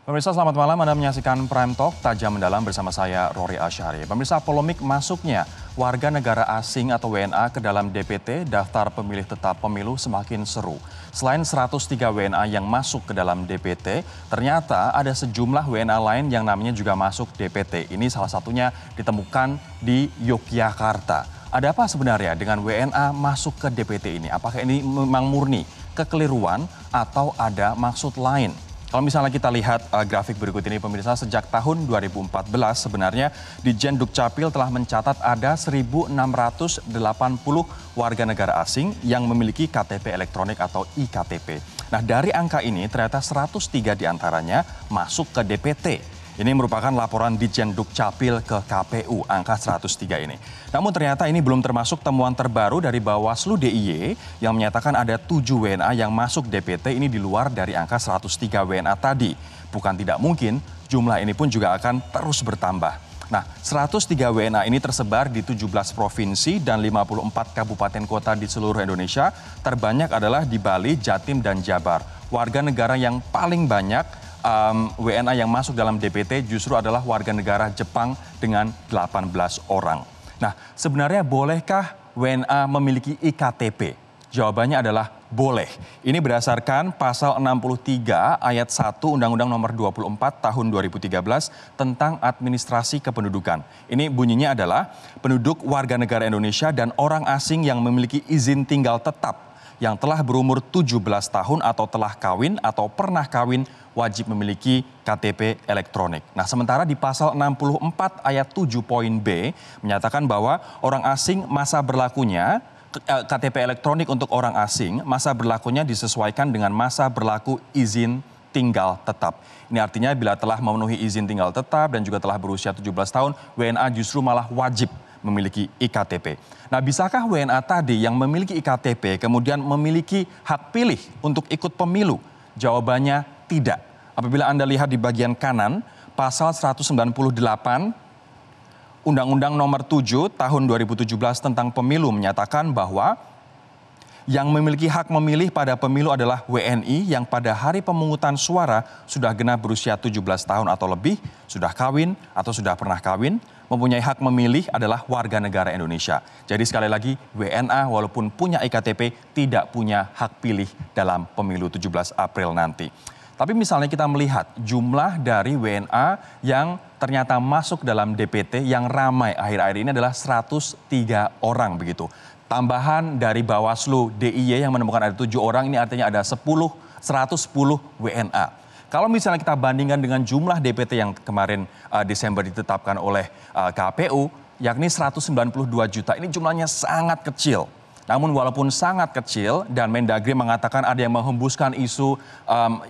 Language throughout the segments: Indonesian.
Pemirsa selamat malam, Anda menyaksikan Prime Talk Tajam Mendalam bersama saya Rory Asyari. Pemirsa, polemik masuknya warga negara asing atau WNA ke dalam DPT daftar pemilih tetap pemilu semakin seru. Selain 103 WNA yang masuk ke dalam DPT, ternyata ada sejumlah WNA lain yang namanya juga masuk DPT. Ini salah satunya ditemukan di Yogyakarta. Ada apa sebenarnya dengan WNA masuk ke DPT ini? Apakah ini memang murni kekeliruan atau ada maksud lain? Kalau misalnya kita lihat grafik berikut ini pemirsa, sejak tahun 2014 sebenarnya Ditjen Dukcapil telah mencatat ada 1.680 warga negara asing yang memiliki KTP elektronik atau iKTP. Nah, dari angka ini ternyata 103 diantaranya masuk ke DPT. Ini merupakan laporan Ditjen Dukcapil ke KPU, angka 103 ini. Namun ternyata ini belum termasuk temuan terbaru dari Bawaslu DIY yang menyatakan ada 7 WNA yang masuk DPT ini di luar dari angka 103 WNA tadi. Bukan tidak mungkin, jumlah ini pun juga akan terus bertambah. Nah, 103 WNA ini tersebar di 17 provinsi dan 54 kabupaten kota di seluruh Indonesia. Terbanyak adalah di Bali, Jatim, dan Jabar. Warga negara yang paling banyak WNA yang masuk dalam DPT justru adalah warga negara Jepang dengan 18 orang. Nah, sebenarnya bolehkah WNA memiliki iKTP? Jawabannya adalah boleh. Ini berdasarkan pasal 63 ayat 1 Undang-Undang Nomor 24 Tahun 2013 tentang administrasi kependudukan. Ini bunyinya adalah penduduk warga negara Indonesia dan orang asing yang memiliki izin tinggal tetap yang telah berumur 17 tahun atau telah kawin atau pernah kawin wajib memiliki KTP elektronik. Nah, sementara di pasal 64 ayat 7 poin B menyatakan bahwa orang asing masa berlakunya KTP elektronik untuk orang asing masa berlakunya disesuaikan dengan masa berlaku izin tinggal tetap. Ini artinya bila telah memenuhi izin tinggal tetap dan juga telah berusia 17 tahun, WNA justru malah wajib memiliki iKTP. Nah, bisakah WNA tadi yang memiliki iKTP kemudian memiliki hak pilih untuk ikut pemilu? Jawabannya tidak. Apabila Anda lihat di bagian kanan, pasal 198 Undang-Undang Nomor 7 Tahun 2017 tentang Pemilu menyatakan bahwa yang memiliki hak memilih pada pemilu adalah WNI yang pada hari pemungutan suara sudah genap berusia 17 tahun atau lebih, sudah kawin atau sudah pernah kawin, mempunyai hak memilih adalah warga negara Indonesia. Jadi sekali lagi WNA walaupun punya iKTP tidak punya hak pilih dalam pemilu 17 April nanti. Tapi misalnya kita melihat jumlah dari WNA yang ternyata masuk dalam DPT yang ramai akhir-akhir ini adalah 103 orang begitu. Tambahan dari Bawaslu DIY yang menemukan ada 7 orang, ini artinya ada 110 WNA. Kalau misalnya kita bandingkan dengan jumlah DPT yang kemarin Desember ditetapkan oleh KPU, yakni 192 juta, ini jumlahnya sangat kecil. Namun walaupun sangat kecil dan Mendagri mengatakan ada yang menghembuskan isu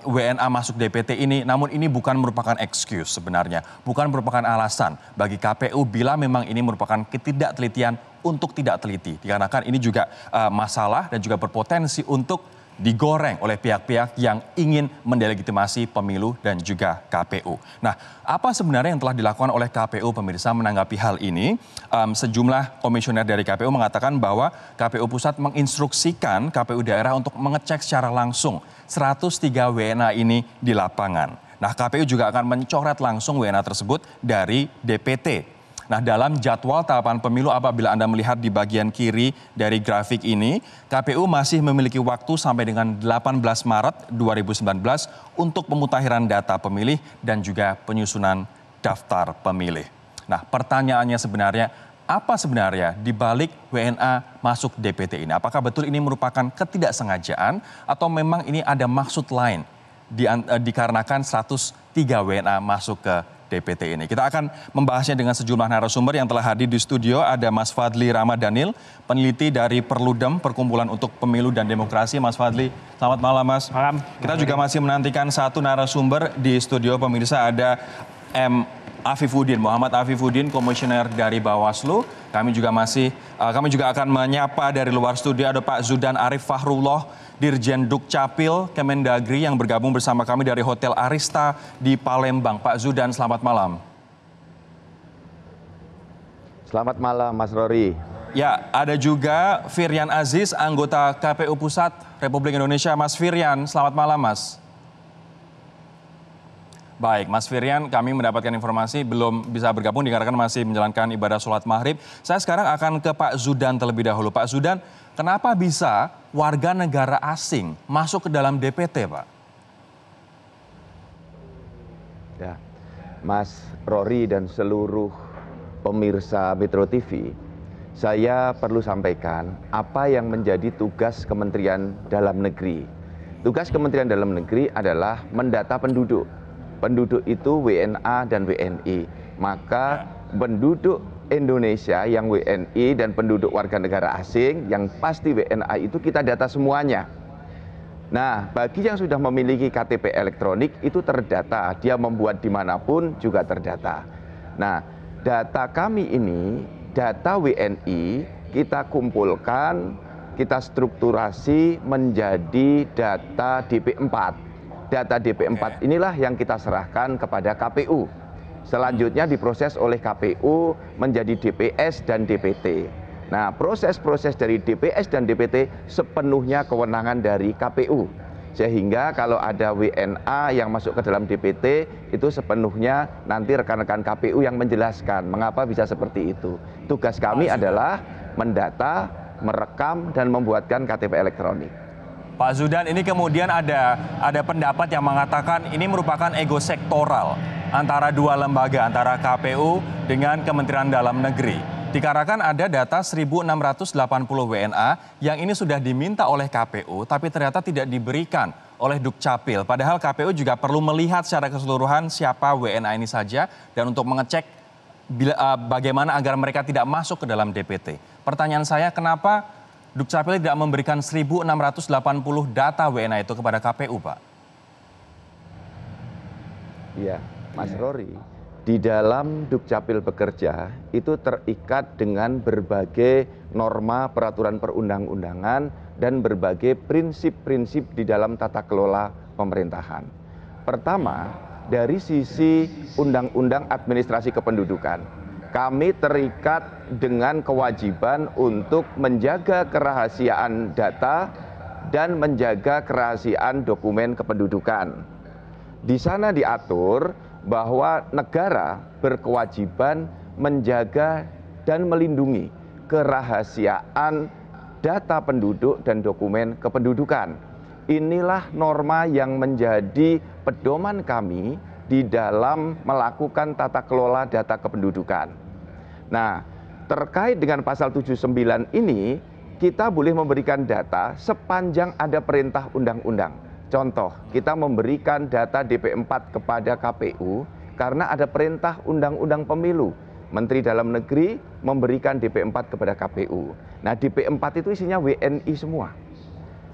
WNA masuk DPT ini, namun ini bukan merupakan excuse sebenarnya. Bukan merupakan alasan bagi KPU bila memang ini merupakan ketidaktelitian untuk tidak teliti. Dikarenakan ini juga masalah dan juga berpotensi untuk digoreng oleh pihak-pihak yang ingin mendelegitimasi pemilu dan juga KPU. Nah, apa sebenarnya yang telah dilakukan oleh KPU pemirsa menanggapi hal ini? Sejumlah komisioner dari KPU mengatakan bahwa KPU Pusat menginstruksikan KPU daerah untuk mengecek secara langsung 103 WNA ini di lapangan. Nah, KPU juga akan mencoret langsung WNA tersebut dari DPT. Nah, dalam jadwal tahapan pemilu apabila Anda melihat di bagian kiri dari grafik ini, KPU masih memiliki waktu sampai dengan 18 Maret 2019 untuk pemutakhiran data pemilih dan juga penyusunan daftar pemilih. Nah, pertanyaannya sebenarnya, apa sebenarnya di balik WNA masuk DPT ini? Apakah betul ini merupakan ketidaksengajaan atau memang ini ada maksud lain dikarenakan 103 WNA masuk ke DPT ini? Kita akan membahasnya dengan sejumlah narasumber yang telah hadir di studio. Ada Mas Fadli Ramadhanil, peneliti dari Perludem, Perkumpulan untuk Pemilu dan Demokrasi. Mas Fadli, selamat malam Mas. Malam. Kita juga masih menantikan satu narasumber di studio pemirsa, ada Afifuddin, Muhammad Afifuddin, komisioner dari Bawaslu. Kami juga akan menyapa dari luar studio ada Pak Zudan Arif Fahrullah, Dirjen Dukcapil Kemendagri yang bergabung bersama kami dari Hotel Arista di Palembang. Pak Zudan, selamat malam. Selamat malam Mas Rory. Ya, ada juga Firyan Aziz, anggota KPU Pusat Republik Indonesia. Mas Firyan, selamat malam Mas. Baik, Mas Firian, kami mendapatkan informasi belum bisa bergabung dikarenakan masih menjalankan ibadah sholat maghrib. Saya sekarang akan ke Pak Zudan terlebih dahulu. Pak Zudan, kenapa bisa warga negara asing masuk ke dalam DPT, Pak? Ya, Mas Rory dan seluruh pemirsa Metro TV, saya perlu sampaikan apa yang menjadi tugas Kementerian Dalam Negeri. Tugas Kementerian Dalam Negeri adalah mendata penduduk. Penduduk itu WNA dan WNI. Maka penduduk Indonesia yang WNI dan penduduk warga negara asing yang pasti WNA itu kita data semuanya. Nah, bagi yang sudah memiliki KTP elektronik itu terdata, dia membuat dimanapun juga terdata. Nah, data kami ini, data WNI kita kumpulkan, kita strukturasi menjadi data DP4. Data DP4 inilah yang kita serahkan kepada KPU. Selanjutnya diproses oleh KPU menjadi DPS dan DPT. Nah, proses-proses dari DPS dan DPT sepenuhnya kewenangan dari KPU. Sehingga kalau ada WNA yang masuk ke dalam DPT, itu sepenuhnya nanti rekan-rekan KPU yang menjelaskan mengapa bisa seperti itu. Tugas kami adalah mendata, merekam, dan membuatkan KTP elektronik. Pak Zudan, ini kemudian ada pendapat yang mengatakan ini merupakan ego sektoral antara dua lembaga, antara KPU dengan Kementerian Dalam Negeri. Dikarenakan ada data 1.680 WNA yang ini sudah diminta oleh KPU, tapi ternyata tidak diberikan oleh Dukcapil. Padahal KPU juga perlu melihat secara keseluruhan siapa WNA ini saja dan untuk mengecek bagaimana agar mereka tidak masuk ke dalam DPT. Pertanyaan saya, kenapa Dukcapil tidak memberikan 1.680 data WNA itu kepada KPU, Pak? Iya, Mas Rory, di dalam Dukcapil bekerja itu terikat dengan berbagai norma peraturan perundang-undangan dan berbagai prinsip-prinsip di dalam tata kelola pemerintahan. Pertama, dari sisi Undang-Undang Administrasi Kependudukan, kami terikat dengan kewajiban untuk menjaga kerahasiaan data dan menjaga kerahasiaan dokumen kependudukan. Di sana diatur bahwa negara berkewajiban menjaga dan melindungi kerahasiaan data penduduk dan dokumen kependudukan. Inilah norma yang menjadi pedoman kami di dalam melakukan tata kelola data kependudukan. Nah, terkait dengan pasal 79 ini, kita boleh memberikan data sepanjang ada perintah undang-undang. Contoh, kita memberikan data DP4 kepada KPU karena ada perintah undang-undang pemilu. Menteri Dalam Negeri memberikan DP4 kepada KPU. Nah, DP4 itu isinya WNI semua.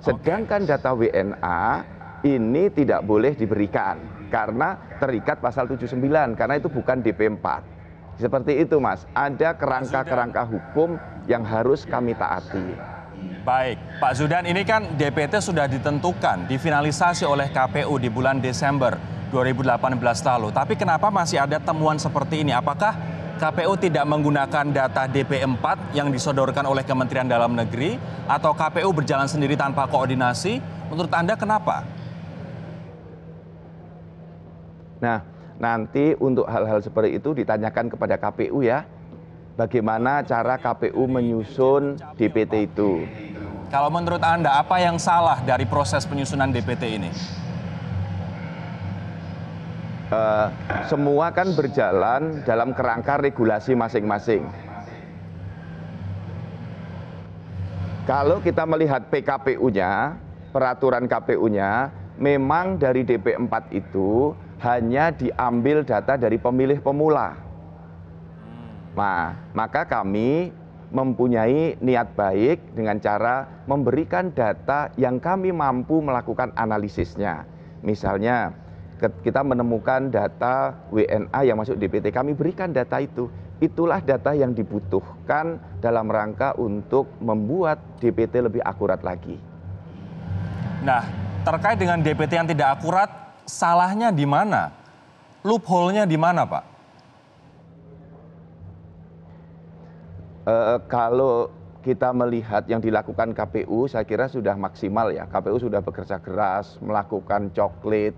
Sedangkan data WNA ini tidak boleh diberikan karena terikat pasal 79, karena itu bukan DP4. Seperti itu, Mas. Ada kerangka-kerangka hukum yang harus kami taati. Baik, Pak Zudan, ini kan DPT sudah ditentukan, difinalisasi oleh KPU di bulan Desember 2018 lalu. Tapi kenapa masih ada temuan seperti ini? Apakah KPU tidak menggunakan data DP4 yang disodorkan oleh Kementerian Dalam Negeri atau KPU berjalan sendiri tanpa koordinasi? Menurut Anda kenapa? Nah, nanti untuk hal-hal seperti itu ditanyakan kepada KPU ya. Bagaimana cara KPU menyusun DPT itu? Kalau menurut Anda, apa yang salah dari proses penyusunan DPT ini? Semua kan berjalan dalam kerangka regulasi masing-masing. Kalau kita melihat PKPU-nya, peraturan KPU-nya, memang dari DP4 itu hanya diambil data dari pemilih pemula. Nah, maka kami mempunyai niat baik dengan cara memberikan data yang kami mampu melakukan analisisnya. Misalnya, kita menemukan data WNA yang masuk DPT, kami berikan data itu. Itulah data yang dibutuhkan dalam rangka untuk membuat DPT lebih akurat lagi. Nah, terkait dengan DPT yang tidak akurat, salahnya di mana? Loophole-nya di mana, Pak? Kalau kita melihat yang dilakukan KPU, saya kira sudah maksimal ya. KPU sudah bekerja keras, melakukan coklit,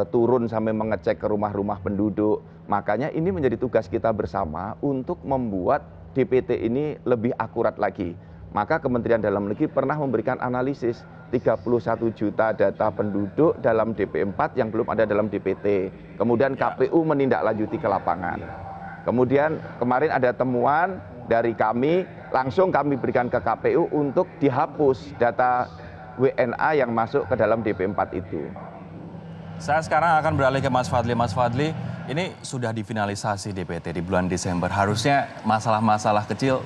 turun sampai mengecek ke rumah-rumah penduduk. Makanya ini menjadi tugas kita bersama untuk membuat DPT ini lebih akurat lagi. Maka Kementerian Dalam Negeri pernah memberikan analisis 31 juta data penduduk dalam DP4 yang belum ada dalam DPT. Kemudian KPU menindaklanjuti ke lapangan. Kemudian kemarin ada temuan dari kami, langsung kami berikan ke KPU untuk dihapus data WNA yang masuk ke dalam DP4 itu. Saya sekarang akan beralih ke Mas Fadli. Mas Fadli, ini sudah difinalisasi DPT di bulan Desember. Harusnya masalah-masalah kecil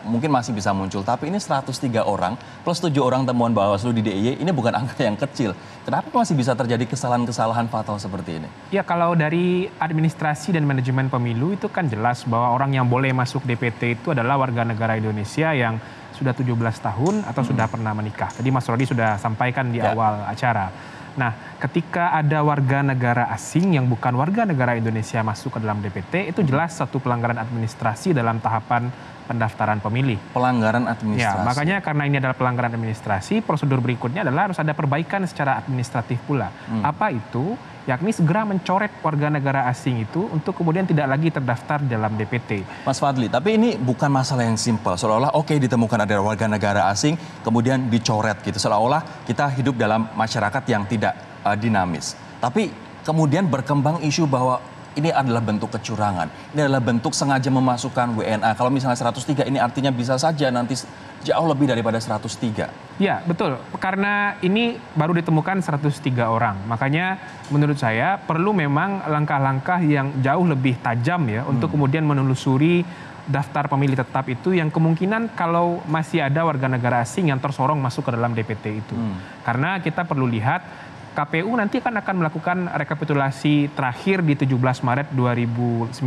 mungkin masih bisa muncul, tapi ini 103 orang plus 7 orang temuan Bawaslu di DIY, ini bukan angka yang kecil. Kenapa masih bisa terjadi kesalahan-kesalahan fatal seperti ini? Ya, kalau dari administrasi dan manajemen pemilu itu kan jelas bahwa orang yang boleh masuk DPT itu adalah warga negara Indonesia yang sudah 17 tahun atau sudah pernah menikah. Tadi Mas Rodi sudah sampaikan di awal acara. Nah, ketika ada warga negara asing yang bukan warga negara Indonesia masuk ke dalam DPT, itu jelas satu pelanggaran administrasi dalam tahapan pendaftaran pemilih. Pelanggaran administrasi. Ya, makanya karena ini adalah pelanggaran administrasi, prosedur berikutnya adalah harus ada perbaikan secara administratif pula. Apa itu? Yakni segera mencoret warga negara asing itu untuk kemudian tidak lagi terdaftar dalam DPT. Mas Fadli, tapi ini bukan masalah yang simpel. Seolah-olah oke ditemukan ada warga negara asing, kemudian dicoret gitu. Seolah-olah kita hidup dalam masyarakat yang tidak dinamis. Tapi kemudian berkembang isu bahwa ini adalah bentuk kecurangan. Ini adalah bentuk sengaja memasukkan WNA. Kalau misalnya 103 ini artinya bisa saja nanti jauh lebih daripada 103. Ya, betul. Karena ini baru ditemukan 103 orang. Makanya menurut saya perlu memang langkah-langkah yang jauh lebih tajam ya untuk kemudian menelusuri daftar pemilih tetap itu yang kemungkinan kalau masih ada warga negara asing yang tersorong masuk ke dalam DPT itu. Karena kita perlu lihat KPU nanti akan melakukan rekapitulasi terakhir di 17 Maret 2019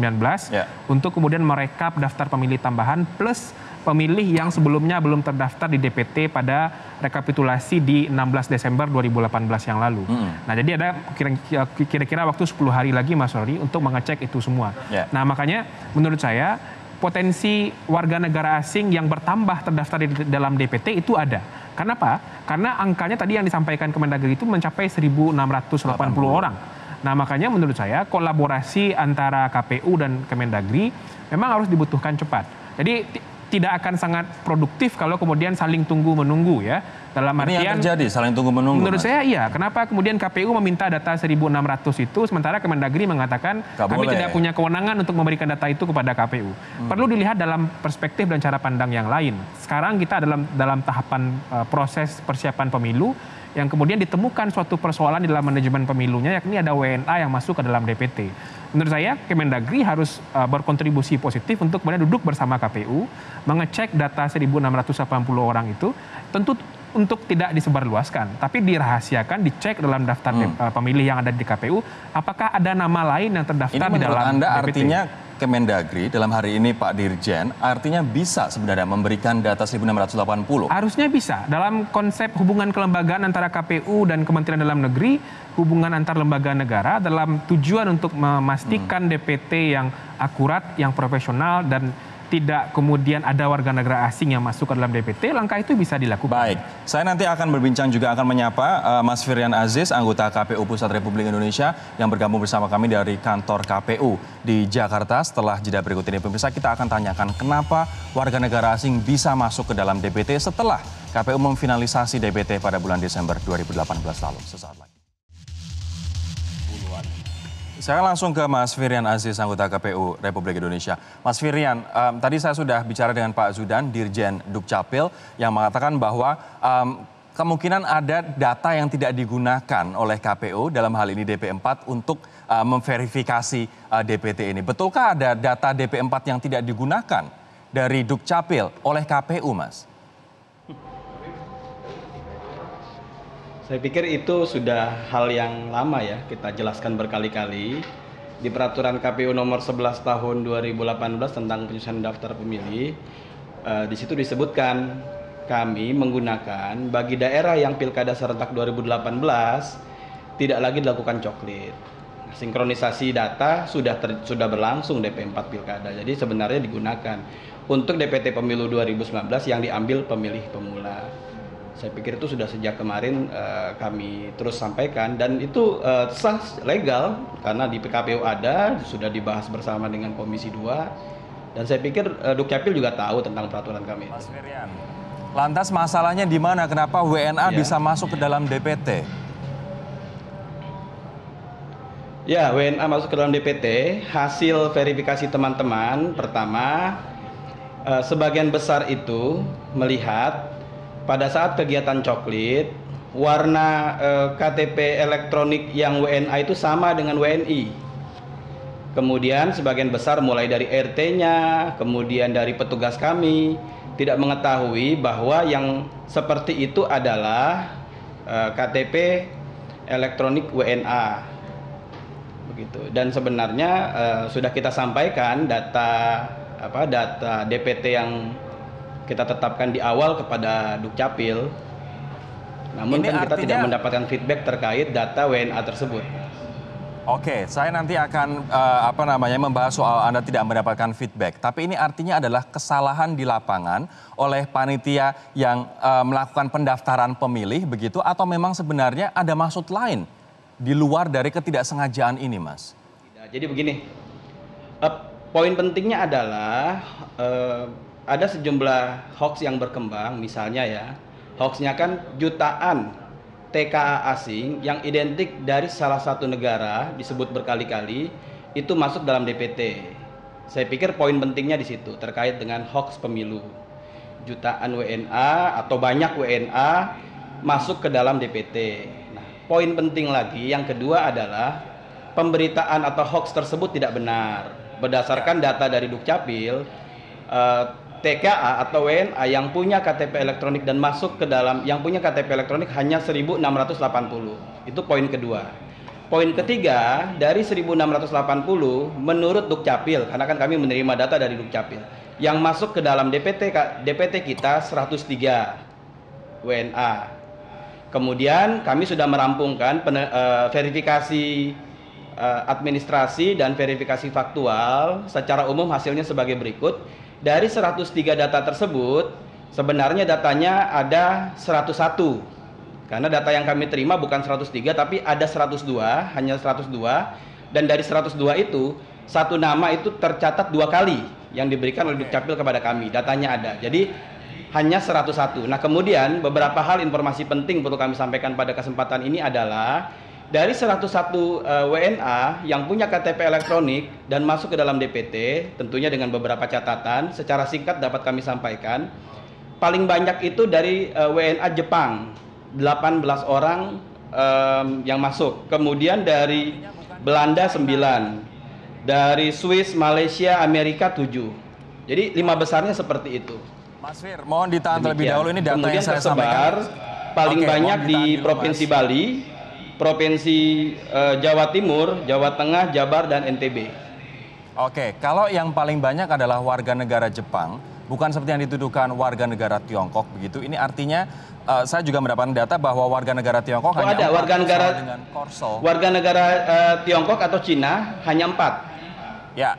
untuk kemudian merekap daftar pemilih tambahan plus pemilih yang sebelumnya belum terdaftar di DPT pada rekapitulasi di 16 Desember 2018 yang lalu. Nah, jadi ada kira-kira waktu 10 hari lagi Mas Rory untuk mengecek itu semua. Nah, makanya menurut saya potensi warga negara asing yang bertambah terdaftar di dalam DPT itu ada. Kenapa? Karena angkanya tadi yang disampaikan Kemendagri itu mencapai 1.680 orang. Nah, makanya menurut saya kolaborasi antara KPU dan Kemendagri memang harus dibutuhkan cepat. Jadi tidak akan sangat produktif kalau kemudian saling tunggu-menunggu ya. Dalam artian, ini yang terjadi, saling tunggu-menunggu. Menurut saya iya. Kenapa kemudian KPU meminta data 1.600 itu, sementara Kemendagri mengatakan kami tidak punya kewenangan untuk memberikan data itu kepada KPU. Perlu dilihat dalam perspektif dan cara pandang yang lain. Sekarang kita dalam tahapan proses persiapan pemilu, yang kemudian ditemukan suatu persoalan di dalam manajemen pemilunya, yakni ada WNA yang masuk ke dalam DPT. Menurut saya Kemendagri harus berkontribusi positif untuk kemudian duduk bersama KPU, mengecek data 1.680 orang itu, tentu untuk tidak disebarluaskan, tapi dirahasiakan, dicek dalam daftar pemilih yang ada di KPU, apakah ada nama lain yang terdaftar di dalam Anda DPT. Artinya Kemendagri dalam hari ini Pak Dirjen artinya bisa sebenarnya memberikan data 1.680? Harusnya bisa. Dalam konsep hubungan kelembagaan antara KPU dan Kementerian Dalam Negeri, hubungan antar lembaga negara dalam tujuan untuk memastikan DPT yang akurat, yang profesional, dan tidak kemudian ada warga negara asing yang masuk ke dalam DPT, langkah itu bisa dilakukan. Baik, saya nanti akan berbincang juga akan menyapa Mas Firian Aziz, anggota KPU Pusat Republik Indonesia yang bergabung bersama kami dari kantor KPU di Jakarta. Setelah jeda berikut ini, pemirsa, kita akan tanyakan kenapa warga negara asing bisa masuk ke dalam DPT setelah KPU memfinalisasi DPT pada bulan Desember 2018 lalu. Sesaat lagi. Saya langsung ke Mas Firian Aziz, anggota KPU Republik Indonesia. Mas Firian, tadi saya sudah bicara dengan Pak Zudan, Dirjen Dukcapil, yang mengatakan bahwa kemungkinan ada data yang tidak digunakan oleh KPU, dalam hal ini DP4, untuk memverifikasi DPT ini. Betulkah ada data DP4 yang tidak digunakan dari Dukcapil oleh KPU, Mas? Saya pikir itu sudah hal yang lama ya, kita jelaskan berkali-kali. Di peraturan KPU nomor 11 tahun 2018 tentang penyusunan daftar pemilih, di situ disebutkan kami menggunakan bagi daerah yang pilkada serentak 2018 tidak lagi dilakukan coklit. Sinkronisasi data sudah berlangsung DP4 pilkada, jadi sebenarnya digunakan untuk DPT pemilu 2019 yang diambil pemilih pemula. Saya pikir itu sudah sejak kemarin kami terus sampaikan dan itu sah legal karena di PKPU ada, sudah dibahas bersama dengan Komisi 2 dan saya pikir Dukcapil juga tahu tentang peraturan kami. Mas Firian, lantas masalahnya di mana? Kenapa WNA bisa masuk ke dalam DPT? Ya, WNA masuk ke dalam DPT, hasil verifikasi teman-teman pertama, sebagian besar itu melihat pada saat kegiatan coklit, warna KTP elektronik yang WNA itu sama dengan WNI. Kemudian sebagian besar mulai dari RT-nya, kemudian dari petugas kami, tidak mengetahui bahwa yang seperti itu adalah KTP elektronik WNA. Begitu. Dan sebenarnya sudah kita sampaikan data DPT yang kita tetapkan di awal kepada Dukcapil. Namun kan kita tidak mendapatkan feedback terkait data WNA tersebut. Oke, saya nanti akan membahas soal Anda tidak mendapatkan feedback. Tapi ini artinya adalah kesalahan di lapangan oleh panitia yang melakukan pendaftaran pemilih begitu, atau memang sebenarnya ada maksud lain di luar dari ketidaksengajaan ini, Mas? Jadi begini, poin pentingnya adalah ada sejumlah hoax yang berkembang, misalnya ya, hoaxnya kan jutaan TKA asing yang identik dari salah satu negara, disebut berkali-kali, itu masuk dalam DPT. Saya pikir poin pentingnya di situ, terkait dengan hoax pemilu. Jutaan WNA atau banyak WNA masuk ke dalam DPT. Nah, poin penting lagi, yang kedua adalah pemberitaan atau hoax tersebut tidak benar. Berdasarkan data dari Dukcapil, TKA atau WNA yang punya KTP elektronik dan masuk ke dalam yang punya KTP elektronik hanya 1.680. Itu poin kedua. Poin ketiga, dari 1.680 menurut Dukcapil, karena kan kami menerima data dari Dukcapil, yang masuk ke dalam DPT kita 103 WNA. Kemudian kami sudah merampungkan verifikasi administrasi dan verifikasi faktual. Secara umum hasilnya sebagai berikut. Dari 103 data tersebut, sebenarnya datanya ada 101. Karena data yang kami terima bukan 103, tapi ada 102, hanya 102. Dan dari 102 itu, satu nama itu tercatat 2 kali yang diberikan oleh Dukcapil kepada kami. Datanya ada. Jadi, hanya 101. Nah, kemudian beberapa hal informasi penting perlu kami sampaikan pada kesempatan ini adalah dari 101 WNA yang punya KTP elektronik dan masuk ke dalam DPT, tentunya dengan beberapa catatan, secara singkat dapat kami sampaikan. Paling banyak itu dari WNA Jepang, 18 orang yang masuk. Kemudian dari Belanda 9, dari Swiss, Malaysia, Amerika 7. Jadi 5 besarnya seperti itu. Mas Fir, mohon ditahan terlebih dahulu, ini data kemudian yang saya sampaikan. Paling banyak di Provinsi Bali, Provinsi Jawa Timur, Jawa Tengah, Jabar, dan NTB. Oke, kalau yang paling banyak adalah warga negara Jepang, bukan seperti yang dituduhkan warga negara Tiongkok begitu. Ini artinya saya juga mendapatkan data bahwa warga negara Tiongkok hanya ada 4 dengan Korsel. Warga negara Tiongkok atau Cina hanya 4. Ya,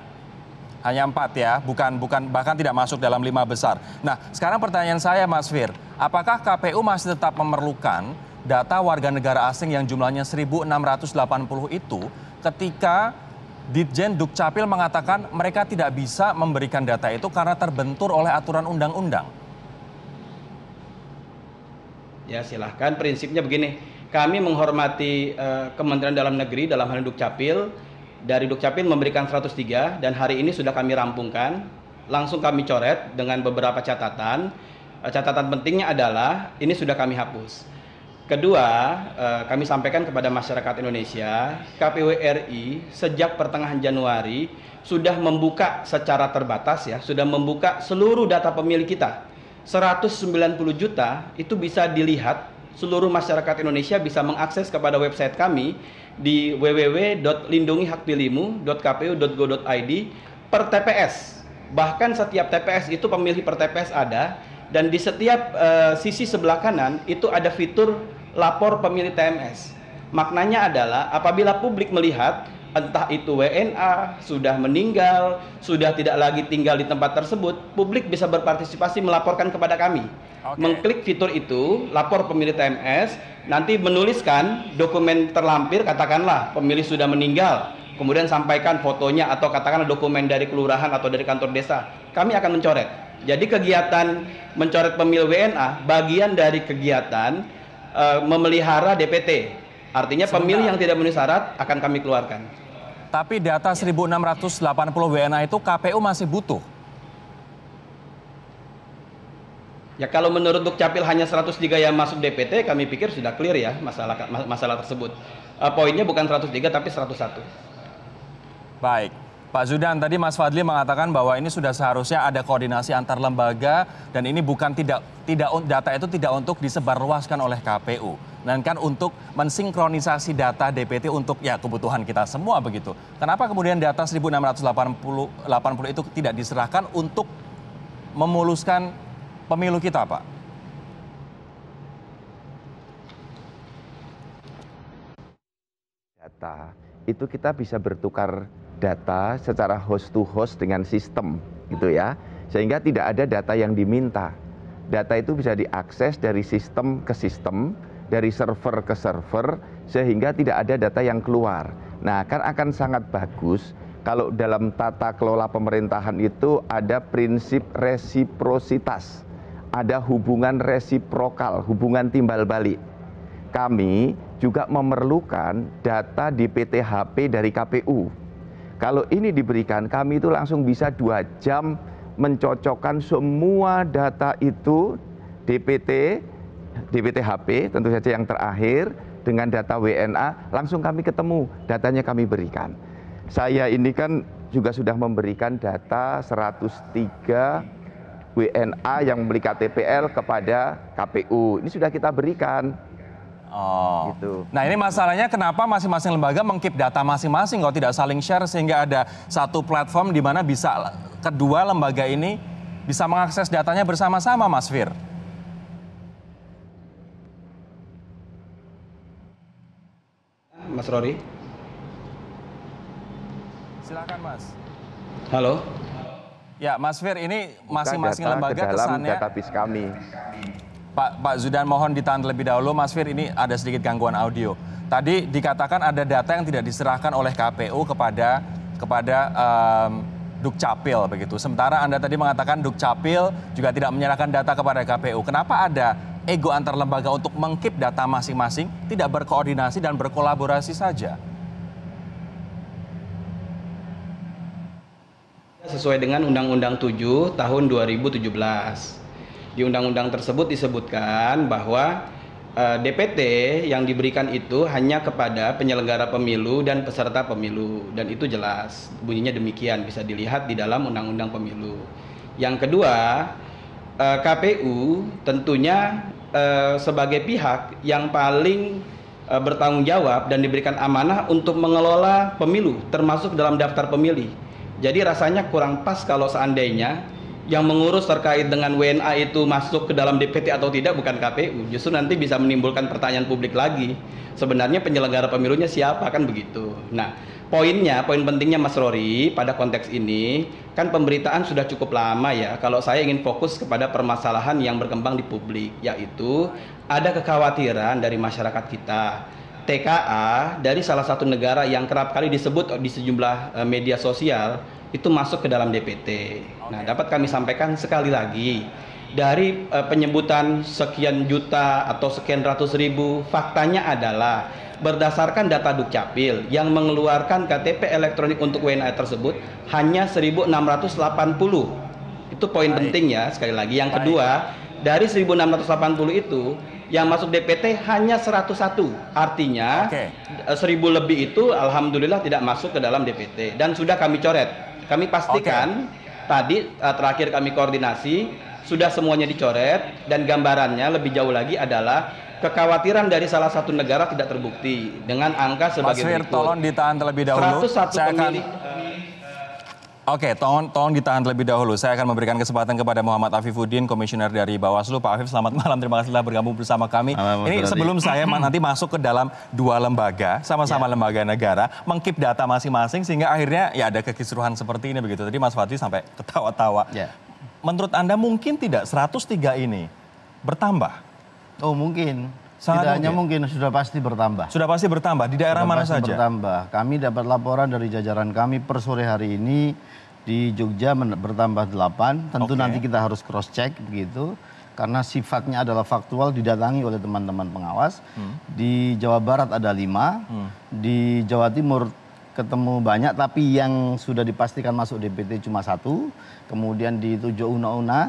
hanya 4 ya, bukan bahkan tidak masuk dalam 5 besar. Nah, sekarang pertanyaan saya, Mas Fir, apakah KPU masih tetap memerlukan data warga negara asing yang jumlahnya 1.680 itu ketika Ditjen Dukcapil mengatakan mereka tidak bisa memberikan data itu karena terbentur oleh aturan undang-undang? Ya, silahkan. Prinsipnya begini, kami menghormati Kementerian Dalam Negeri dalam hal Dukcapil. Dari Dukcapil memberikan 103 dan hari ini sudah kami rampungkan. Langsung kami coret dengan beberapa catatan. Catatan pentingnya adalah ini sudah kami hapus. Kedua, kami sampaikan kepada masyarakat Indonesia, KPU RI sejak pertengahan Januari sudah membuka secara terbatas ya, sudah membuka seluruh data pemilih kita. 190 juta itu bisa dilihat, seluruh masyarakat Indonesia bisa mengakses kepada website kami di www.lindungihakpilihmu.kpu.go.id per TPS. Bahkan setiap TPS itu pemilih per TPS ada. Dan di setiap sisi sebelah kanan itu ada fitur lapor pemilih TMS. Maknanya adalah apabila publik melihat entah itu WNA, sudah meninggal, sudah tidak lagi tinggal di tempat tersebut, publik bisa berpartisipasi melaporkan kepada kami. Mengklik fitur itu, lapor pemilih TMS, nanti menuliskan dokumen terlampir, katakanlah pemilih sudah meninggal, kemudian sampaikan fotonya atau katakanlah dokumen dari kelurahan atau dari kantor desa, kami akan mencoret. Jadi kegiatan mencoret pemilih WNA bagian dari kegiatan memelihara DPT. Artinya pemilih yang tidak memenuhi syarat akan kami keluarkan. Tapi data 1.680 WNA itu KPU masih butuh. Ya kalau menurut Dukcapil hanya 103 yang masuk DPT, kami pikir sudah clear ya masalah tersebut. Poinnya bukan 103 tapi 101. Baik, Pak Zudan, tadi Mas Fadli mengatakan bahwa ini sudah seharusnya ada koordinasi antar lembaga dan ini bukan data itu tidak untuk disebarluaskan oleh KPU, melainkan untuk mensinkronisasi data DPT untuk ya kebutuhan kita semua begitu. Kenapa kemudian data 1.680 itu tidak diserahkan untuk memuluskan pemilu kita, Pak? Data itu kita bisa bertukar data secara host to host dengan sistem gitu ya, sehingga tidak ada data yang diminta. Data itu bisa diakses dari sistem ke sistem, dari server ke server, sehingga tidak ada data yang keluar. Nah, kan akan sangat bagus kalau dalam tata kelola pemerintahan itu ada prinsip resiprositas, ada hubungan resiprokal, hubungan timbal balik. Kami juga memerlukan data DPT-HP dari KPU. Kalau ini diberikan, kami itu langsung bisa 2 jam mencocokkan semua data itu DPT-HP, tentu saja yang terakhir, dengan data WNA, langsung kami ketemu, datanya kami berikan. Saya ini kan juga sudah memberikan data 103 WNA yang membeli KTPL kepada KPU. Ini sudah kita berikan. Oh, gitu. Nah ini masalahnya kenapa masing-masing lembaga meng-keep data masing-masing kalau tidak saling share sehingga ada satu platform di mana bisa kedua lembaga ini bisa mengakses datanya bersama-sama, Mas Fir? Mas Rory. Silakan, Mas. Halo. Ya, Mas Fir, ini masing-masing Data lembaga ke dalam kesannya. database kami. Pak Zudan, mohon ditahan terlebih dahulu. Mas Fir, ini ada sedikit gangguan audio. Tadi dikatakan ada data yang tidak diserahkan oleh KPU kepada Dukcapil begitu. Sementara Anda tadi mengatakan Dukcapil juga tidak menyerahkan data kepada KPU. Kenapa ada ego antar lembaga untuk meng-keep data masing-masing, tidak berkoordinasi dan berkolaborasi saja? Sesuai dengan Undang-Undang 7 tahun 2017. Di undang-undang tersebut disebutkan bahwa DPT yang diberikan itu hanya kepada penyelenggara pemilu dan peserta pemilu, dan itu jelas bunyinya demikian, bisa dilihat di dalam Undang-Undang Pemilu. Yang kedua, KPU tentunya sebagai pihak yang paling bertanggung jawab dan diberikan amanah untuk mengelola pemilu termasuk dalam daftar pemilih. Jadi rasanya kurang pas kalau seandainya yang mengurus terkait dengan WNA itu masuk ke dalam DPT atau tidak bukan KPU. Justru nanti bisa menimbulkan pertanyaan publik lagi. Sebenarnya penyelenggara pemilunya siapa, kan begitu. Nah, poin pentingnya Mas Rory pada konteks ini, kan pemberitaan sudah cukup lama ya. Kalau saya ingin fokus kepada permasalahan yang berkembang di publik, yaitu ada kekhawatiran dari masyarakat kita. TKA dari salah satu negara yang kerap kali disebut di sejumlah media sosial itu masuk ke dalam DPT. Nah, dapat kami sampaikan sekali lagi, dari penyebutan sekian juta atau sekian ratus ribu, faktanya adalah berdasarkan data Dukcapil yang mengeluarkan KTP elektronik untuk WNA tersebut hanya 1.680. Itu poin penting ya, sekali lagi. Yang kedua, dari 1.680 itu yang masuk DPT hanya 101. Artinya 1.000 lebih itu alhamdulillah tidak masuk ke dalam DPT dan sudah kami coret. Kami pastikan tadi terakhir kami koordinasi sudah semuanya dicoret, dan gambarannya lebih jauh lagi adalah kekhawatiran dari salah satu negara tidak terbukti dengan angka sebagai berikut. Mas Fir, tolong ditahan terlebih dahulu. 101 pemilih. Oke, tolong ditahan terlebih dahulu. Saya akan memberikan kesempatan kepada Muhammad Afifuddin, Komisioner dari Bawaslu. Pak Afif, selamat malam. Terima kasih telah bergabung bersama kami. Ini sebelum saya nanti masuk ke dalam dua lembaga, sama-sama lembaga negara, mengkip data masing-masing sehingga akhirnya ya ada kekisruhan seperti ini begitu. Tadi Mas Fadli sampai ketawa-tawa. Menurut Anda mungkin tidak 103 ini bertambah? Oh mungkin. Sangat Tidak hanya mungkin, sudah pasti bertambah. Sudah pasti bertambah. Di daerah mana saja? Bertambah. Kami dapat laporan dari jajaran kami per sore hari ini di Jogja bertambah 8. Tentu nanti kita harus cross check begitu. Karena sifatnya adalah faktual, didatangi oleh teman-teman pengawas. Di Jawa Barat ada 5. Di Jawa Timur ketemu banyak, tapi yang sudah dipastikan masuk DPT cuma 1. Kemudian di Tujuh Una-Una,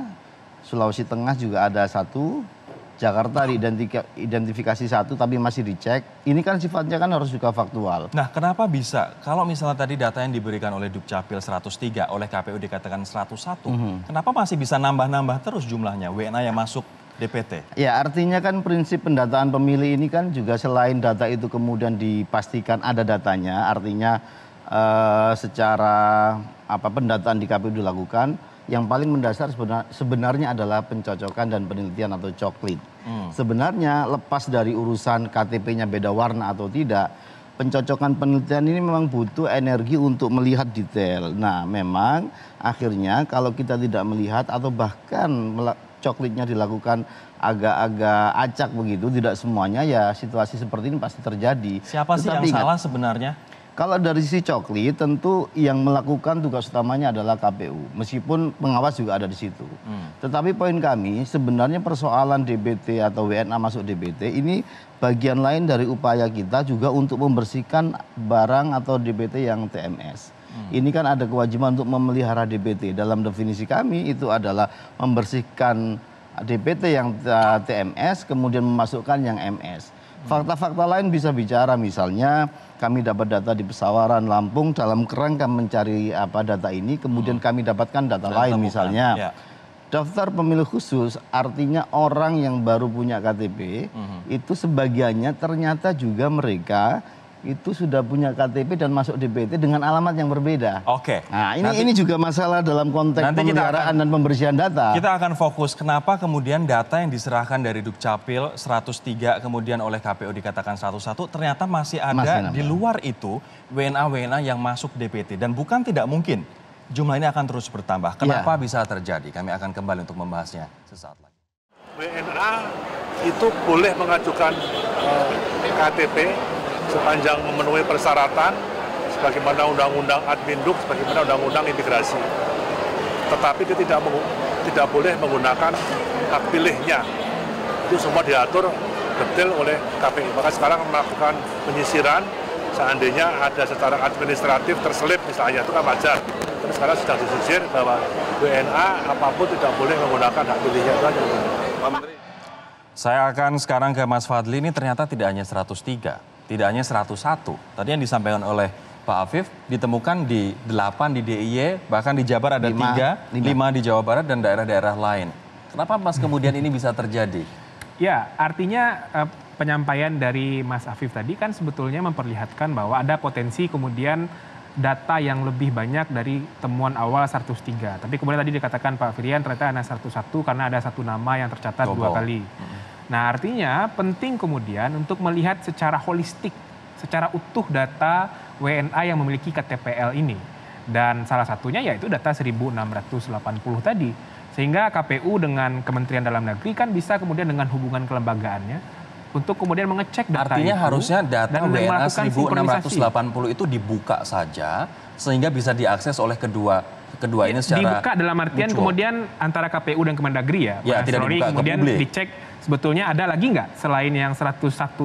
Sulawesi Tengah juga ada 1. Jakarta diidentifikasi 1 tapi masih dicek. Ini kan sifatnya kan harus juga faktual. Nah, kenapa bisa? Kalau misalnya tadi data yang diberikan oleh Dukcapil 103, oleh KPU dikatakan 101, kenapa masih bisa nambah-nambah terus jumlahnya WNA yang masuk DPT? Ya, artinya kan prinsip pendataan pemilih ini kan juga selain data itu kemudian dipastikan ada datanya, artinya secara pendataan di KPU dilakukan. Yang paling mendasar sebenarnya adalah pencocokan dan penelitian atau coklit. Sebenarnya lepas dari urusan KTP-nya beda warna atau tidak, pencocokan penelitian ini memang butuh energi untuk melihat detail. Nah, memang akhirnya kalau kita tidak melihat atau bahkan coklitnya dilakukan agak-agak acak begitu, tidak semuanya, ya situasi seperti ini pasti terjadi. Siapa sih yang salah sebenarnya? Kalau dari sisi coklit, tentu yang melakukan tugas utamanya adalah KPU. Meskipun pengawas juga ada di situ. Tetapi poin kami, sebenarnya persoalan DPT atau WNA masuk DPT ini bagian lain dari upaya kita juga untuk membersihkan barang atau DPT yang TMS. Ini kan ada kewajiban untuk memelihara DPT. Dalam definisi kami itu adalah membersihkan DPT yang TMS, kemudian memasukkan yang MS. Fakta-fakta lain bisa bicara, misalnya kami dapat data di Pesawaran, Lampung, dalam kerangka mencari data ini, kemudian kami dapatkan data lain, misalnya daftar pemilih khusus, artinya orang yang baru punya KTP, itu sebagiannya ternyata juga mereka itu sudah punya KTP dan masuk DPT dengan alamat yang berbeda. Oke. Nah, ini juga masalah dalam konteks pemeliharaan dan pembersihan data. Kita akan fokus kenapa kemudian data yang diserahkan dari Dukcapil 103 kemudian oleh KPU dikatakan 101 ternyata masih ada di luar itu WNA yang masuk DPT dan bukan tidak mungkin jumlah ini akan terus bertambah. Kenapa bisa terjadi? Kami akan kembali untuk membahasnya sesaat lagi. WNA itu boleh mengajukan KTP sepanjang memenuhi persyaratan sebagaimana Undang-Undang Adminduk, sebagaimana Undang-Undang Imigrasi. Tetapi dia tidak boleh menggunakan hak pilihnya. Itu semua diatur detail oleh KPU. Maka sekarang melakukan penyisiran, seandainya ada secara administratif terselip misalnya, itu kan wajar. Tapi sekarang sedang disisir bahwa WNA apapun tidak boleh menggunakan hak pilihnya. Pak Menteri. Saya akan sekarang ke Mas Fadli, ini ternyata tidak hanya 103. Tidak hanya 101. Tadi yang disampaikan oleh Pak Afif ditemukan di 8 di DIY, bahkan di Jabar ada 5 di Jawa Barat dan daerah-daerah lain. Kenapa Mas kemudian ini bisa terjadi? Ya, artinya penyampaian dari Mas Afif tadi kan sebetulnya memperlihatkan bahwa ada potensi kemudian data yang lebih banyak dari temuan awal 103. Tapi kemudian tadi dikatakan Pak Firian ternyata hanya 101 karena ada satu nama yang tercatat 2 kali. Nah, artinya penting kemudian untuk melihat secara holistik, secara utuh data WNA yang memiliki KTPL ini. Dan salah satunya yaitu data 1680 tadi. Sehingga KPU dengan Kementerian Dalam Negeri kan bisa kemudian dengan hubungan kelembagaannya untuk kemudian mengecek data Artinya itu. harusnya data WNA 1680 sinkronisasi itu dibuka saja sehingga bisa diakses oleh kedua ini secara dibuka dalam artian mutual. Kemudian antara KPU dan Kemendagri ya tidak Rory, dibuka kemudian ke publik. dicek sebetulnya ada lagi nggak selain yang 101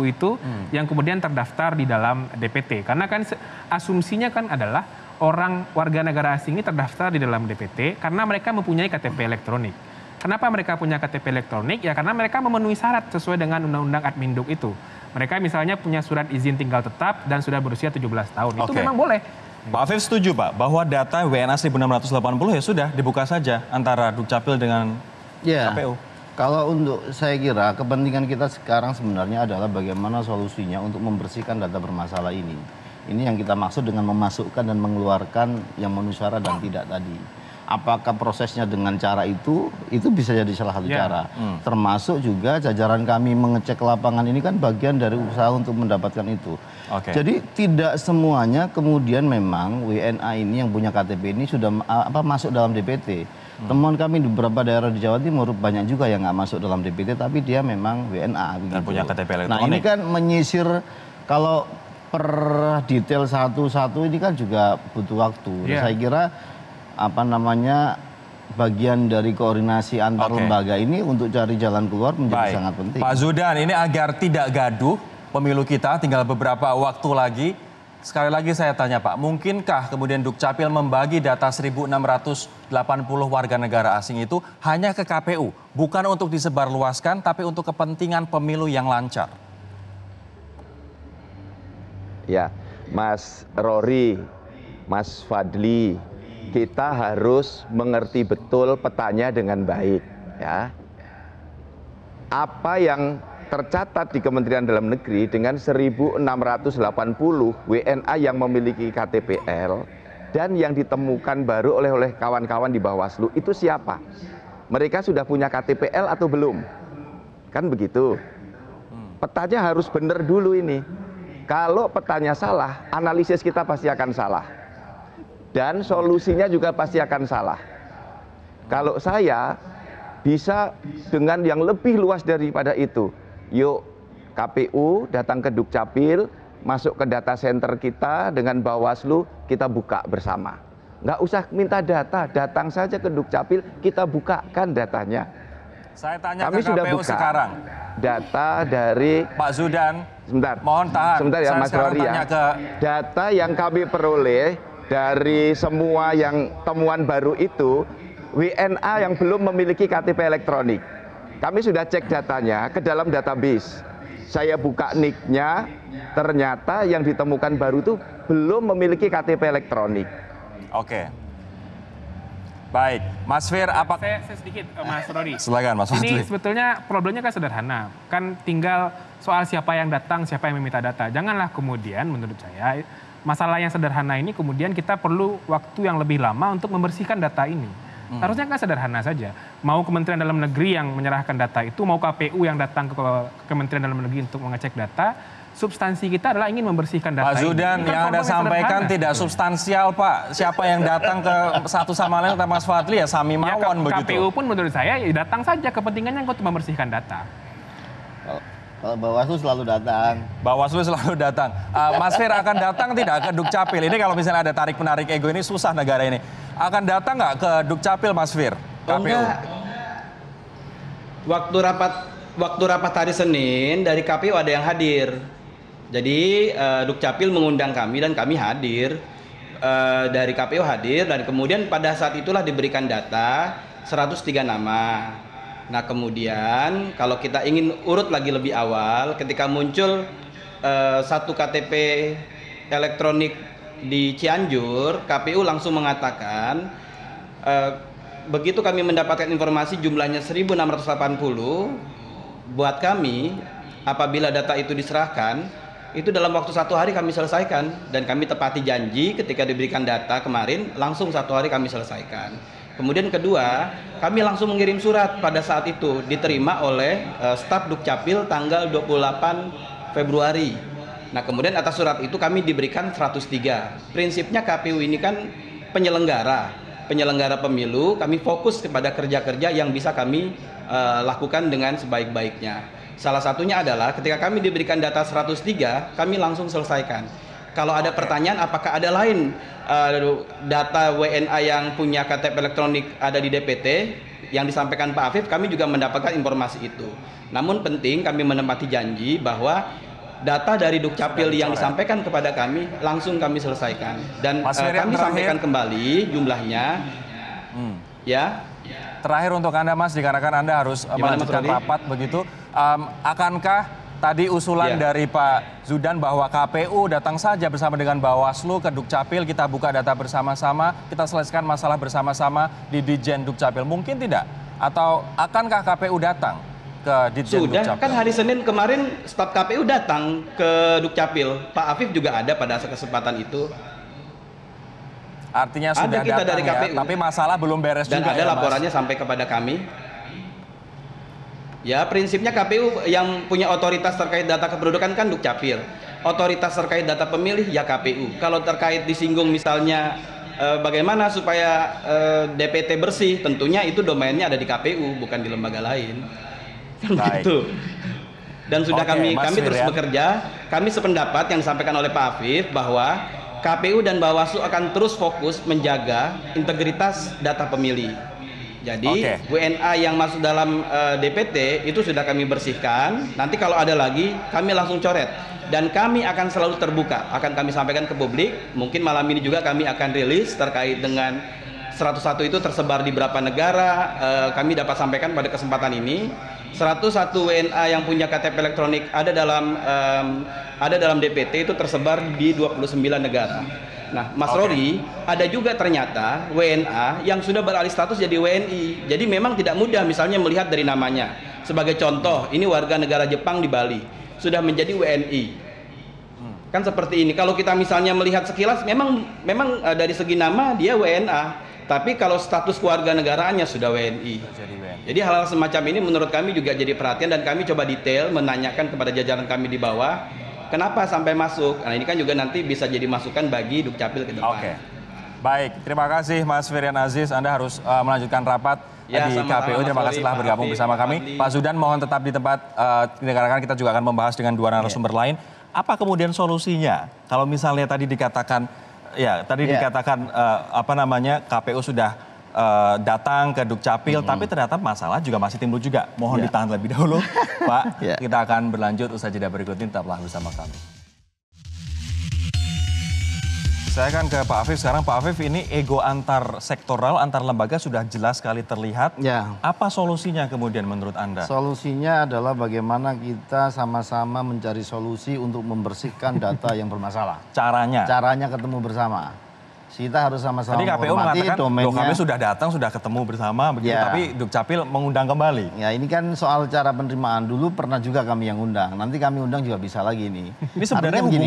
itu yang kemudian terdaftar di dalam DPT. Karena kan asumsinya kan adalah orang warga negara asing ini terdaftar di dalam DPT karena mereka mempunyai KTP elektronik. Kenapa mereka punya KTP elektronik? Ya karena mereka memenuhi syarat sesuai dengan Undang-Undang Adminduk itu. Mereka misalnya punya surat izin tinggal tetap dan sudah berusia 17 tahun. Itu memang boleh. Pak Afif setuju Pak bahwa data WNA 1680 ya sudah dibuka saja antara Dukcapil dengan KPU? Kalau untuk saya kira kepentingan kita sekarang sebenarnya adalah bagaimana solusinya untuk membersihkan data bermasalah ini. Ini yang kita maksud dengan memasukkan dan mengeluarkan yang memenuhi syarat dan tidak tadi. Apakah prosesnya dengan cara itu bisa jadi salah satu cara. Termasuk juga jajaran kami mengecek lapangan ini kan bagian dari usaha untuk mendapatkan itu. Jadi tidak semuanya kemudian memang WNA ini yang punya KTP ini sudah masuk dalam DPT. Temuan kami di beberapa daerah di Jawa Timur banyak juga yang nggak masuk dalam DPT tapi dia memang WNA. Dan punya KTP elektronik. Nah ini kan menyisir kalau per detail satu-satu ini kan juga butuh waktu. Saya kira bagian dari koordinasi antar lembaga ini untuk cari jalan keluar menjadi sangat penting. Pak Zudan, ini agar tidak gaduh pemilu kita tinggal beberapa waktu lagi. Sekali lagi saya tanya Pak, mungkinkah kemudian Dukcapil membagi data 1.680 warga negara asing itu hanya ke KPU, bukan untuk disebarluaskan tapi untuk kepentingan pemilu yang lancar? Ya, Mas Rory, Mas Fadli, kita harus mengerti betul petanya dengan baik, ya. Apa yang tercatat di Kementerian Dalam Negeri dengan 1.680 WNA yang memiliki KTPL dan yang ditemukan baru oleh kawan-kawan di Bawaslu itu siapa? Mereka sudah punya KTPL atau belum? Kan begitu. Petanya harus benar dulu ini. Kalau petanya salah, analisis kita pasti akan salah. Dan solusinya juga pasti akan salah. Kalau saya bisa dengan yang lebih luas daripada itu. Yuk KPU datang ke Dukcapil, masuk ke data center kita dengan Bawaslu, kita buka bersama. Nggak usah minta data, datang saja ke Dukcapil, kita bukakan datanya. Saya tanya Kami ke sudah KPU buka sekarang. Data dari Pak Zudan, sebentar. mohon tahan. Sebentar ya Saya Mas Rory ya. Data yang kami peroleh dari semua yang temuan baru itu, WNA yang belum memiliki KTP elektronik. Kami sudah cek datanya ke dalam database. Saya buka NIK-nya, ternyata yang ditemukan baru itu belum memiliki KTP elektronik. Oke. Baik, Mas Fir, apa? Saya sedikit, Mas Rory. Silakan, Mas Fadli. Ini sebetulnya problemnya kan sederhana. Kan tinggal soal siapa yang datang, siapa yang meminta data. Janganlah kemudian menurut saya masalah yang sederhana ini kemudian kita perlu waktu yang lebih lama untuk membersihkan data ini. Harusnya kan sederhana saja. Mau Kementerian Dalam Negeri yang menyerahkan data itu, mau KPU yang datang ke Kementerian Dalam Negeri untuk mengecek data, substansi kita adalah ingin membersihkan data Pak Zudan, ini. yang Anda sampaikan tidak substansial Pak. Siapa yang datang ke satu sama lain, kata Mas Fadli ya Sami Mawon begitu. KPU pun menurut saya ya datang saja, kepentingannya untuk membersihkan data. Kalau Bawaslu selalu datang. Bawaslu selalu datang. Mas Fir akan datang tidak ke Dukcapil? Ini kalau misalnya ada tarik-menarik ego ini susah negara ini. Akan datang nggak ke Dukcapil Mas Fir? KPU? Waktu rapat hari Senin dari KPU ada yang hadir. Jadi Dukcapil mengundang kami dan kami hadir. Dari KPU hadir dan kemudian pada saat itulah diberikan data 103 nama. Nah kemudian kalau kita ingin urut lagi lebih awal, ketika muncul satu KTP elektronik di Cianjur, KPU langsung mengatakan begitu kami mendapatkan informasi jumlahnya 1.680, buat kami apabila data itu diserahkan, itu dalam waktu 1 hari kami selesaikan dan kami tepati janji ketika diberikan data kemarin langsung 1 hari kami selesaikan. Kemudian kedua, kami langsung mengirim surat pada saat itu diterima oleh staf Dukcapil tanggal 28 Februari. Nah kemudian atas surat itu kami diberikan 103. Prinsipnya KPU ini kan penyelenggara pemilu, kami fokus kepada kerja-kerja yang bisa kami lakukan dengan sebaik-baiknya. Salah satunya adalah ketika kami diberikan data 103, kami langsung selesaikan. Kalau ada pertanyaan apakah ada lain data WNA yang punya KTP elektronik ada di DPT yang disampaikan Pak Afif, kami juga mendapatkan informasi itu. Namun penting kami menepati janji bahwa data dari Dukcapil yang disampaikan kepada kami langsung kami selesaikan dan kami sampaikan kembali jumlahnya. Ya. Terakhir untuk Anda Mas, dikarenakan Anda harus melanjutkan rapat begitu, akankah tadi usulan dari Pak Zudan bahwa KPU datang saja bersama dengan Bawaslu ke Dukcapil, kita buka data bersama-sama, kita selesaikan masalah bersama-sama di Ditjen Dukcapil. Mungkin tidak? Atau akankah KPU datang? ke Ditjen Sudah, Dukcapil? kan hari Senin kemarin staf KPU datang ke Dukcapil. Pak Afif juga ada pada kesempatan itu. Artinya Ada sudah kita datang dari ya, KPU. tapi masalah belum beres Dan juga ada ya, Mas? laporannya sampai kepada kami. Ya, prinsipnya KPU yang punya otoritas terkait data kependudukan kan Dukcapil. Otoritas terkait data pemilih ya KPU. Kalau terkait disinggung misalnya bagaimana supaya DPT bersih, tentunya itu domainnya ada di KPU, bukan di lembaga lain. Kan Baik. begitu. Dan sudah Oke, kami Mas terus Firian. bekerja. Kami sependapat yang disampaikan oleh Pak Afif bahwa KPU dan Bawaslu akan terus fokus menjaga integritas data pemilih. Jadi Oke. WNA yang masuk dalam DPT itu sudah kami bersihkan. Nanti kalau ada lagi kami langsung coret. Dan kami akan selalu terbuka. Akan kami sampaikan ke publik. Mungkin malam ini juga kami akan rilis terkait dengan 101 itu tersebar di berapa negara. Kami dapat sampaikan pada kesempatan ini. 101 WNA yang punya KTP elektronik ada dalam DPT itu tersebar di 29 negara. Nah, Mas Rory, ada juga ternyata WNA yang sudah beralih status jadi WNI. Jadi memang tidak mudah misalnya melihat dari namanya. Sebagai contoh, ini warga negara Jepang di Bali sudah menjadi WNI. Kan seperti ini. Kalau kita misalnya melihat sekilas memang dari segi nama dia WNA, tapi kalau status keluarga negaraannya sudah WNI. Jadi WNI. Jadi hal-hal semacam ini menurut kami juga jadi perhatian dan kami coba detail menanyakan kepada jajaran kami di bawah kenapa sampai masuk. Nah, ini kan juga nanti bisa jadi masukan bagi Dukcapil ke depan. Oke. Baik, terima kasih Mas Firian Aziz. Anda harus melanjutkan rapat Ya, di sama-sama, KPU. Terima Mas kasih Rory, telah Pak bergabung Afif, bersama Pak kami. Fadli. Pak Zudan mohon tetap di tempat. Dikarenakan kita juga akan membahas dengan dua narasumber lain. Apa kemudian solusinya? Kalau misalnya tadi dikatakan, KPU sudah datang ke Dukcapil, tapi ternyata masalah juga masih timbul juga. Mohon ditahan lebih dahulu, Pak. Kita akan berlanjut usai jeda berikut ini. Tetaplah bersama kami. Saya akan ke Pak Afif sekarang. Pak Afif, ini ego antar sektoral, antar lembaga sudah jelas sekali terlihat. Ya. Apa solusinya kemudian menurut Anda? Solusinya adalah bagaimana kita sama-sama mencari solusi untuk membersihkan data yang bermasalah. Caranya? Caranya ketemu bersama. Kita harus sama-sama Tadi KPU menghormati mengatakan, domainnya. kami sudah datang, sudah ketemu bersama, begitu. Ya. Tapi Dukcapil mengundang kembali. Ya, ini kan soal cara penerimaan. Dulu pernah juga kami yang undang. Nanti kami undang juga bisa lagi nih. Ini sebenarnya Artinya begini,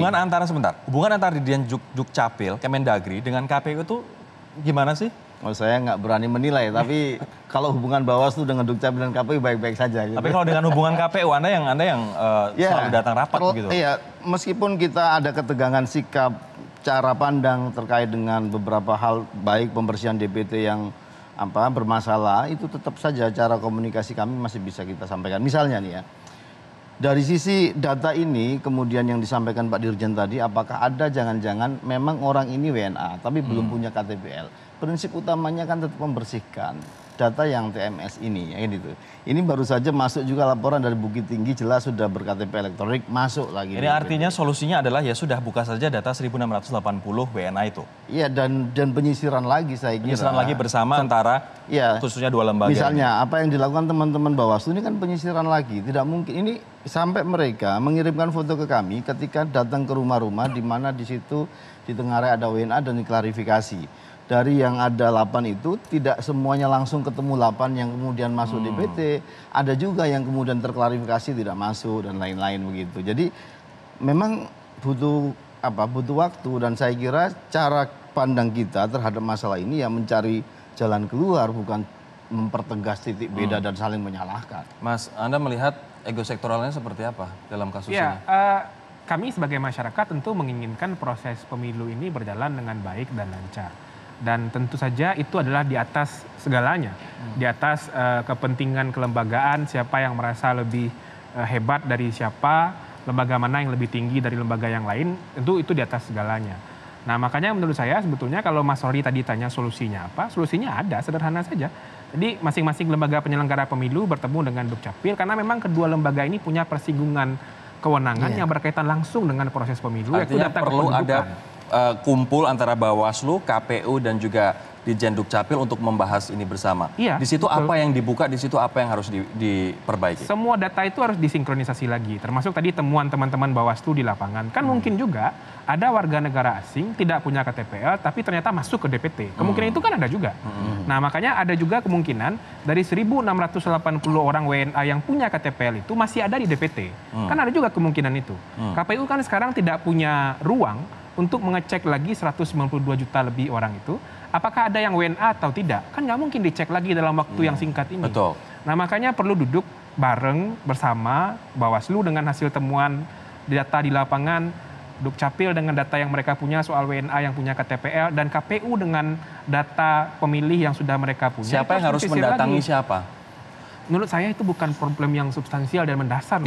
hubungan antara Ditjen Dukcapil, Kemendagri dengan KPU itu gimana sih? saya nggak berani menilai, tapi kalau hubungan Bawaslu dengan Dukcapil dan KPU baik-baik saja. Gitu. Tapi kalau dengan hubungan KPU, Anda yang selalu datang rapat gitu. Iya, meskipun kita ada ketegangan sikap, cara pandang terkait dengan beberapa hal, baik pembersihan DPT yang bermasalah, itu tetap saja cara komunikasi kami masih bisa kita sampaikan. Misalnya nih ya, dari sisi data ini, kemudian yang disampaikan Pak Dirjen tadi, apakah ada jangan-jangan memang orang ini WNA, tapi belum punya KTPL. Prinsip utamanya kan tetap membersihkan data yang TMS ini, ya gitu. Ini baru saja masuk juga laporan dari Bukit Tinggi, jelas sudah berKTP elektronik, masuk lagi. Ini artinya solusinya adalah ya sudah buka saja data 1680 WNA itu. Iya, dan penyisiran lagi saya kira. Penyisiran lagi bersama antara khususnya dua lembaga. Misalnya apa yang dilakukan teman-teman Bawaslu ini kan penyisiran lagi. Tidak mungkin ini sampai mereka mengirimkan foto ke kami ketika datang ke rumah-rumah di mana di situ di Tenggarai ada WNA dan diklarifikasi. Dari yang ada 8 itu tidak semuanya langsung ketemu 8 yang kemudian masuk DPT. Ada juga yang kemudian terklarifikasi tidak masuk dan lain-lain begitu. Jadi memang butuh waktu, dan saya kira cara pandang kita terhadap masalah ini ya mencari jalan keluar, bukan mempertegas titik beda dan saling menyalahkan. Mas, Anda melihat ego sektoralnya seperti apa dalam kasus ini? Kami sebagai masyarakat tentu menginginkan proses pemilu ini berjalan dengan baik dan lancar. Dan tentu saja itu adalah di atas segalanya. Di atas kepentingan kelembagaan, siapa yang merasa lebih hebat dari siapa, lembaga mana yang lebih tinggi dari lembaga yang lain, tentu itu di atas segalanya. Nah, makanya menurut saya sebetulnya kalau Mas Rory tadi tanya solusinya apa, solusinya ada, sederhana saja. Jadi masing-masing lembaga penyelenggara pemilu bertemu dengan Dukcapil karena memang kedua lembaga ini punya persinggungan kewenangan yang berkaitan langsung dengan proses pemilu. Artinya perlu ada kumpul antara Bawaslu, KPU dan juga Ditjen Dukcapil untuk membahas ini bersama. Iya, di situ betul. apa yang dibuka, di situ apa yang harus diperbaiki? Semua data itu harus disinkronisasi lagi, termasuk tadi temuan teman-teman Bawaslu di lapangan. Kan mungkin juga ada warga negara asing tidak punya KTPL tapi ternyata masuk ke DPT. Kemungkinan itu kan ada juga. Nah, makanya ada juga kemungkinan dari 1.680 orang WNA yang punya KTPL itu masih ada di DPT. Kan ada juga kemungkinan itu. KPU kan sekarang tidak punya ruang untuk mengecek lagi 192 juta lebih orang itu, apakah ada yang WNA atau tidak. Kan nggak mungkin dicek lagi dalam waktu yang singkat ini. Betul. Nah, makanya perlu duduk bareng bersama Bawaslu dengan hasil temuan data di lapangan, Dukcapil dengan data yang mereka punya soal WNA yang punya KTPL, dan KPU dengan data pemilih yang sudah mereka punya. Siapa yang harus mendatangi siapa? Menurut saya itu bukan problem yang substansial dan mendasar.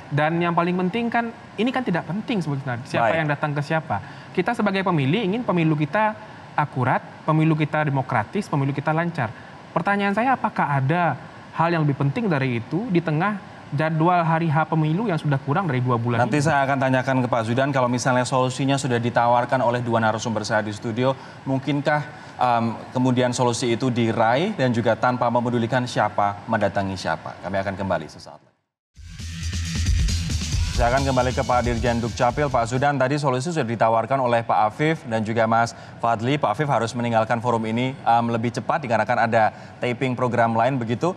Dan yang paling penting kan, ini kan tidak penting sebetulnya siapa yang datang ke siapa. Kita sebagai pemilih ingin pemilu kita akurat, pemilu kita demokratis, pemilu kita lancar. Pertanyaan saya, apakah ada hal yang lebih penting dari itu di tengah jadwal hari H pemilu yang sudah kurang dari 2 bulan Nanti ini? saya akan tanyakan ke Pak Zudan, kalau misalnya solusinya sudah ditawarkan oleh dua narasumber saya di studio, mungkinkah kemudian solusi itu diraih dan juga tanpa memedulikan siapa mendatangi siapa? Kami akan kembali sesaat lagi. Saya akan kembali ke Pak Dirjen Dukcapil, Pak Zudan. Tadi solusi sudah ditawarkan oleh Pak Afif dan juga Mas Fadli. Pak Afif harus meninggalkan forum ini lebih cepat dikarenakan ada taping program lain begitu.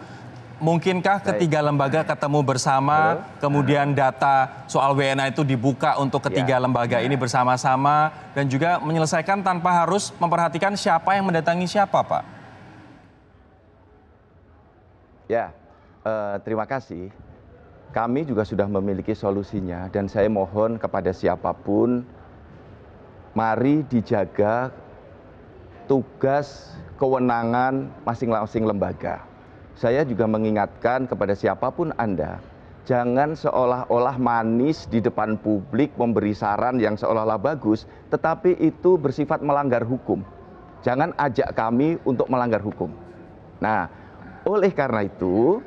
Mungkinkah ketiga lembaga ketemu bersama, kemudian data soal WNA itu dibuka untuk ketiga lembaga ini bersama-sama dan juga menyelesaikan tanpa harus memperhatikan siapa yang mendatangi siapa, Pak? Ya, terima kasih. Kami juga sudah memiliki solusinya dan saya mohon kepada siapapun, mari dijaga tugas kewenangan masing-masing lembaga. Saya juga mengingatkan kepada siapapun Anda, jangan seolah-olah manis di depan publik memberi saran yang seolah-olah bagus, tetapi itu bersifat melanggar hukum. Jangan ajak kami untuk melanggar hukum. Nah, oleh karena itu,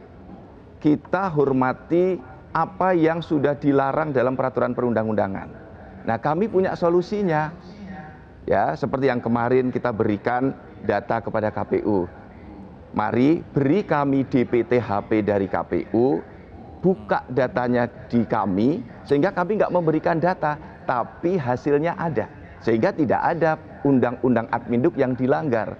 kita hormati apa yang sudah dilarang dalam peraturan perundang-undangan. Nah, kami punya solusinya. Ya, seperti yang kemarin kita berikan data kepada KPU. Mari beri kami DPT HP dari KPU, buka datanya di kami, sehingga kami nggak memberikan data, tapi hasilnya ada. Sehingga tidak ada undang-undang Adminduk yang dilanggar.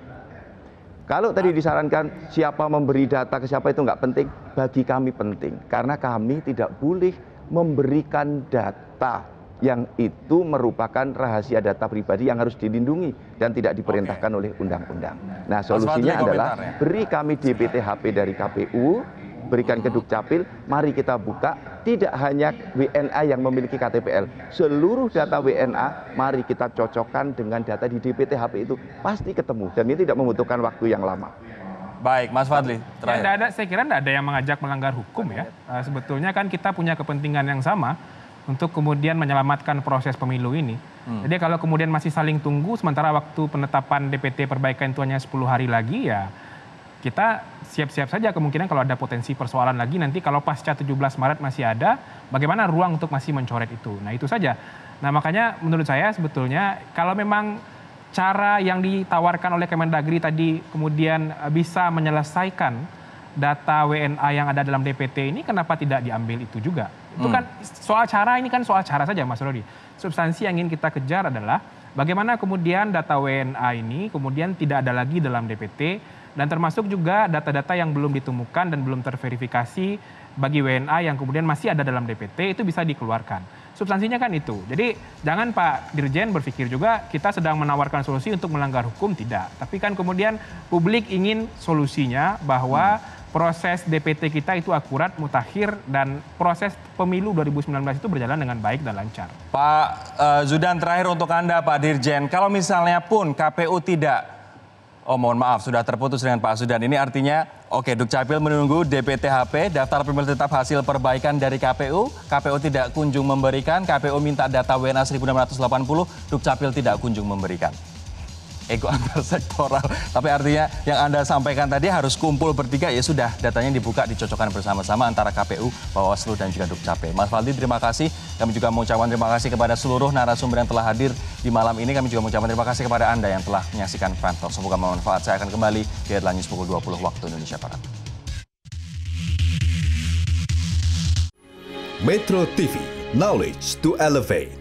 Kalau tadi disarankan siapa memberi data ke siapa itu nggak penting, bagi kami penting. Karena kami tidak boleh memberikan data yang itu merupakan rahasia data pribadi yang harus dilindungi dan tidak diperintahkan oleh undang-undang. Nah, solusinya adalah beri kami DPT HP dari KPU, berikan ke Dukcapil, mari kita buka, tidak hanya WNA yang memiliki KTPL, seluruh data WNA mari kita cocokkan dengan data di DPT HP itu, pasti ketemu dan ini tidak membutuhkan waktu yang lama. Baik, Mas Fadli, terakhir. Saya kira tidak ada yang mengajak melanggar hukum ya. Sebetulnya kan kita punya kepentingan yang sama untuk kemudian menyelamatkan proses pemilu ini. Jadi kalau kemudian masih saling tunggu, sementara waktu penetapan DPT perbaikan itu hanya 10 hari lagi, ya kita siap-siap saja kemungkinan kalau ada potensi persoalan lagi nanti kalau pasca 17 Maret masih ada, bagaimana ruang untuk masih mencoret itu. Nah, itu saja. Nah, makanya menurut saya sebetulnya kalau memang cara yang ditawarkan oleh Kemendagri tadi kemudian bisa menyelesaikan data WNA yang ada dalam DPT ini, kenapa tidak diambil itu juga? Itu kan soal cara, ini kan soal cara saja, Mas Rodi. Substansi yang ingin kita kejar adalah bagaimana kemudian data WNA ini kemudian tidak ada lagi dalam DPT, dan termasuk juga data-data yang belum ditemukan dan belum terverifikasi bagi WNA yang kemudian masih ada dalam DPT itu bisa dikeluarkan. Substansinya kan itu. Jadi jangan Pak Dirjen berpikir juga kita sedang menawarkan solusi untuk melanggar hukum, tidak. Tapi kan kemudian publik ingin solusinya bahwa proses DPT kita itu akurat, mutakhir, dan proses pemilu 2019 itu berjalan dengan baik dan lancar. Pak Zudan, terakhir untuk Anda Pak Dirjen, kalau misalnya pun KPU tidak, mohon maaf sudah terputus dengan Pak Zudan, ini artinya oke, Dukcapil menunggu DPT HP, daftar pemilih tetap hasil perbaikan dari KPU, KPU tidak kunjung memberikan, KPU minta data WNA 1680, Dukcapil tidak kunjung memberikan. ego antar sektoral. Tapi artinya yang Anda sampaikan tadi harus kumpul bertiga, ya sudah, datanya dibuka, dicocokkan bersama-sama antara KPU, Bawaslu, dan juga Dukcapil. Mas Faldi, terima kasih. Kami juga mengucapkan terima kasih kepada seluruh narasumber yang telah hadir di malam ini. Kami juga mengucapkan terima kasih kepada Anda yang telah menyaksikan Prime Talk. Semoga bermanfaat. Saya akan kembali di Headline News pukul 20 waktu Indonesia Barat. Metro TV, knowledge to elevate.